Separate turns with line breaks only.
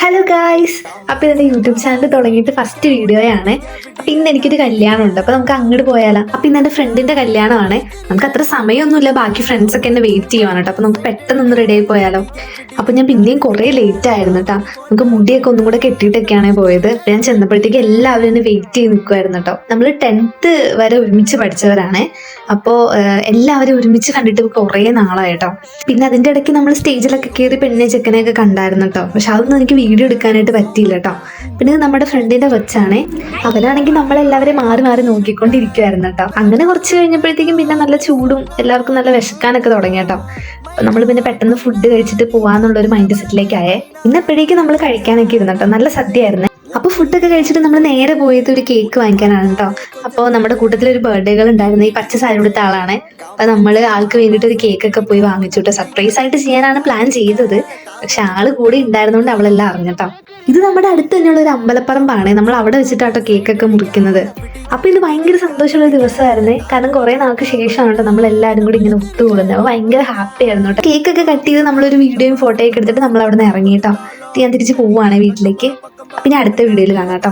Hello guys, അപ്പോൾ ഇതെൻ്റെ YouTube channel തുടങ്ങിയിട്ട് ഫസ്റ്റ് വീഡിയോയാണ്. അപ്പോൾ ഇന്ന് എനിക്കൊരു കല്യാണമുണ്ട്, അപ്പോൾ നമുക്ക് അങ്ങോട്ട് പോയാലോ. അപ്പോൾ ഇന്ന് എൻ്റെ ഫ്രണ്ടിൻ്റെ കല്യാണമാണ്. നമുക്ക് അത്ര സമയമൊന്നുമില്ല, ബാക്കി ഫ്രണ്ട്സൊക്കെ എന്നെ വെയിറ്റ് ചെയ്യുവാണ് കേട്ടോ. അപ്പോൾ നമുക്ക് പെട്ടെന്നൊന്ന് റെഡി ആയി പോയാലോ. അപ്പോൾ ഞാൻ പിന്നെയും കുറേ ലേറ്റ് ആയിരുന്നു കേട്ടോ. നമുക്ക് മുടിയൊക്കെ ഒന്നും കൂടെ കെട്ടിയിട്ടൊക്കെയാണ് പോയത്. ഞാൻ ചെന്നപ്പോഴത്തേക്ക് എല്ലാവരും എന്നെ വെയിറ്റ് ചെയ്ത് നിൽക്കുമായിരുന്നു കേട്ടോ. നമ്മൾ 10th വരെ ഒരുമിച്ച് പഠിച്ചവരാണ്. അപ്പോൾ എല്ലാവരും ഒരുമിച്ച് കണ്ടിട്ട് കുറേ നാളായിട്ടോ. പിന്നെ അതിൻ്റെ ഇടയ്ക്ക് നമ്മൾ സ്റ്റേജിലൊക്കെ കയറി പെണ്ണെ ചെക്കനെയൊക്കെ കണ്ടായിരുന്നു കേട്ടോ. പക്ഷെ അതൊന്നും എനിക്ക് വീഡിയോ എടുക്കാനായിട്ട് പറ്റിയില്ല കേട്ടോ. പിന്നെ നമ്മുടെ ഫ്രണ്ടിന്റെ കൊച്ചാണ്. അവനാണെങ്കിൽ നമ്മളെല്ലാവരും മാറി മാറി നോക്കിക്കൊണ്ടിരിക്കുവായിരുന്നു കേട്ടോ. അങ്ങനെ കുറച്ച് കഴിഞ്ഞപ്പോഴത്തേക്കും പിന്നെ നല്ല ചൂടും എല്ലാവർക്കും നല്ല വിശക്കാനൊക്കെ തുടങ്ങി കേട്ടോ. അപ്പൊ നമ്മൾ പിന്നെ പെട്ടെന്ന് ഫുഡ് കഴിച്ചിട്ട് പോവാന്നുള്ളൊരു മൈൻഡ് സെറ്റിലേക്കായേ. ഇന്നപ്പോഴേക്കും നമ്മൾ കഴിക്കാനൊക്കെ ഇരുന്നു കേട്ടോ. നല്ല സദ്യയായിരുന്നു. അപ്പോൾ ഫുഡൊക്കെ കഴിച്ചിട്ട് നമ്മൾ നേരെ പോയത് ഒരു കേക്ക് വാങ്ങിക്കാനാണ് കേട്ടോ. അപ്പോൾ നമ്മുടെ കൂട്ടത്തിലൊരു ബർത്ത്ഡേകൾ ഉണ്ടായിരുന്നു. ഈ പച്ച സാരി കൊടുത്ത ആളാണ്. അപ്പോൾ നമ്മൾ ആൾക്ക് വേണ്ടിയിട്ട് ഒരു കേക്കൊക്കെ പോയി വാങ്ങിച്ചു കേട്ടോ. സർപ്രൈസ് ആയിട്ട് ചെയ്യാനാണ് പ്ലാൻ ചെയ്തത്. പക്ഷെ ആള് കൂടി ഉണ്ടായിരുന്നതുകൊണ്ട് അവളെല്ലാം അറിഞ്ഞിട്ടോ. ഇത് നമ്മുടെ അടുത്ത് തന്നെയുള്ള ഒരു അമ്പലപ്പറമ്പാണ്. നമ്മൾ അവിടെ വെച്ചിട്ടാട്ടോ കേക്കൊക്കെ മുറിക്കുന്നത്. അപ്പോൾ ഇത് ഭയങ്കര സന്തോഷമുള്ള ദിവസമായിരുന്നു. കാരണം കുറേ നാൾക്ക് ശേഷമാണ് കേട്ടോ നമ്മളെല്ലാവരും കൂടി ഇങ്ങനെ ഒത്തുകൂടുന്നത്. അപ്പോൾ ഭയങ്കര ഹാപ്പി ആയിരുന്നു കേട്ടോ. കേക്കൊക്കെ കട്ട് ചെയ്ത് നമ്മളൊരു വീഡിയോയും ഫോട്ടോയൊക്കെ എടുത്തിട്ട് നമ്മൾ അവിടെ നിന്ന് ഇറങ്ങി കേട്ടോ. ഞാൻ തിരിച്ച് പോവുകയാണ് വീട്ടിലേക്ക്. പിന്നെ അടുത്ത വീഡിയോയിൽ കാണാം കേട്ടോ.